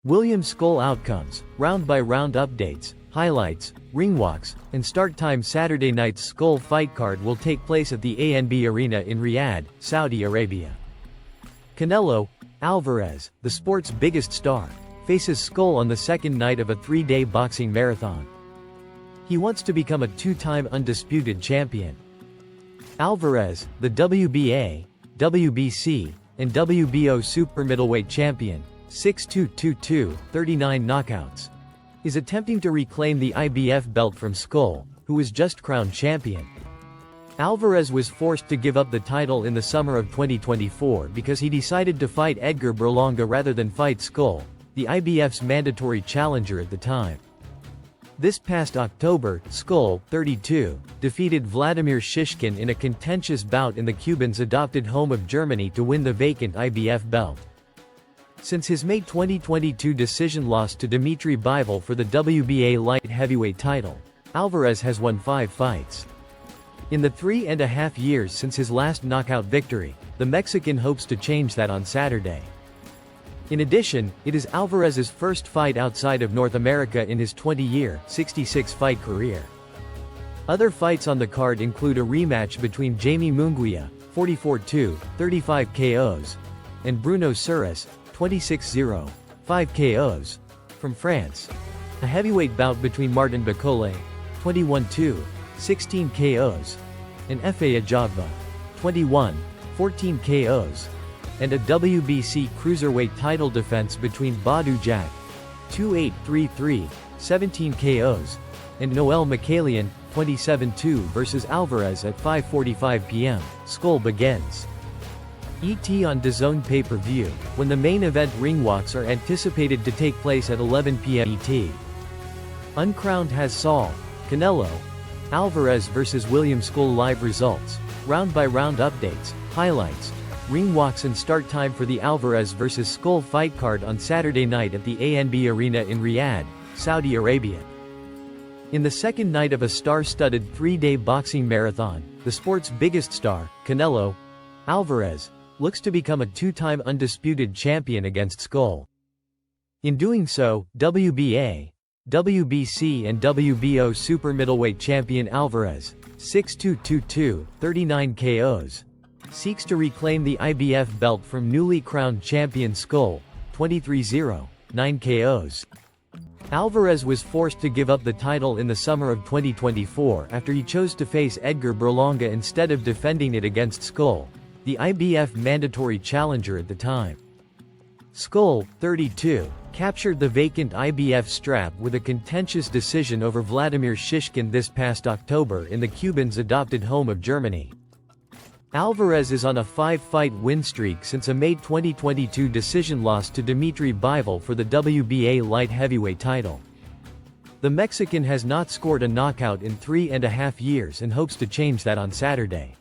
William Scull outcomes, round-by-round updates, highlights, ring walks, and start time. Saturday night's Scull fight card will take place at the ANB Arena in Riyadh, Saudi Arabia. Canelo Alvarez, the sport's biggest star, faces Scull on the second night of a three-day boxing marathon. He wants to become a two-time undisputed champion. Alvarez, the WBA, WBC, and WBO super middleweight champion, 6'2", 39 knockouts, is attempting to reclaim the IBF belt from Scull, who was just crowned champion. Alvarez was forced to give up the title in the summer of 2024 because he decided to fight Edgar Berlanga rather than fight Scull, the IBF's mandatory challenger at the time. This past October, Scull, 32, defeated Vladimir Shishkin in a contentious bout in the Cuban's adopted home of Germany to win the vacant IBF belt. Since his May 2022 decision loss to Dmitry Bivol for the WBA light heavyweight title, Alvarez has won 5 fights. In the 3.5 years since his last knockout victory, the Mexican hopes to change that on Saturday. In addition, it is Alvarez's first fight outside of North America in his 20-year, 66-fight career. Other fights on the card include a rematch between Jaime Munguia, 44-2, 35 KOs, and Bruno Suarez, 26-0, 5 KOs, from France. A heavyweight bout between Martin Bakole, 21-2, 16 KOs, and Efe Ajagba, 21, 14 KOs, and a WBC cruiserweight title defense between Badou Jack, 28-3-3, 17 KOs, and Noel Mikhailian, 27-2 versus Alvarez at 5:45 p.m. Scull begins. ET on DAZN pay-per-view, when the main event ring walks are anticipated to take place at 11 p.m. ET. Uncrowned has Saul, Canelo Alvarez vs William Scull. Live results, round-by-round updates, highlights, ring walks and start time for the Alvarez vs Scull fight card on Saturday night at the ANB Arena in Riyadh, Saudi Arabia. In the second night of a star-studded three-day boxing marathon, the sport's biggest star, Canelo Alvarez, looks to become a two-time undisputed champion against Scull. In doing so, WBA, WBC and WBO super middleweight champion Alvarez, 6'2", 39 KOs, seeks to reclaim the IBF belt from newly crowned champion Scull, 23-0, 9 KOs. Alvarez was forced to give up the title in the summer of 2024 after he chose to face Edgar Berlanga instead of defending it against Scull, the IBF mandatory challenger at the time. Scull, 32, captured the vacant IBF strap with a contentious decision over Vladimir Shishkin this past October in the Cuban's adopted home of Germany. Alvarez is on a 5-fight win streak since a May 2022 decision loss to Dmitry Bivol for the WBA light heavyweight title. The Mexican has not scored a knockout in 3.5 years and hopes to change that on Saturday.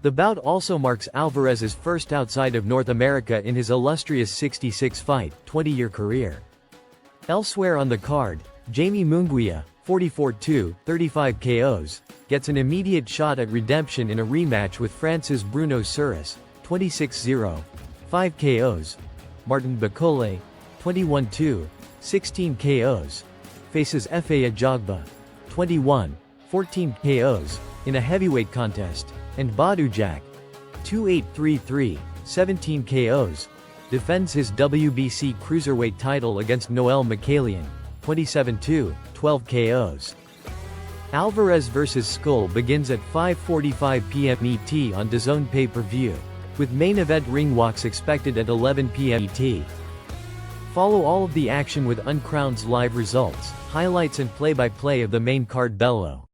The bout also marks Alvarez's first outside of North America in his illustrious 66-fight, 20-year career. Elsewhere on the card, Jaime Munguia, 44-2, 35 KOs, gets an immediate shot at redemption in a rematch with France's Bruno Suarez, 26-0, 5 KOs. Martin Bakole, 21-2, 16 KOs, faces Efe Ajagba, 21, 14 KOs, in a heavyweight contest, and Badou Jack, 28-3-3, 17 KOs, defends his WBC cruiserweight title against Noel Mikhailian, 27-2, 12 KOs. Alvarez vs Scull begins at 5:45 p.m. ET on DAZN pay-per-view, with main event ring walks expected at 11 p.m. ET. Follow all of the action with Uncrowned's live results, highlights and play-by-play of the main card below.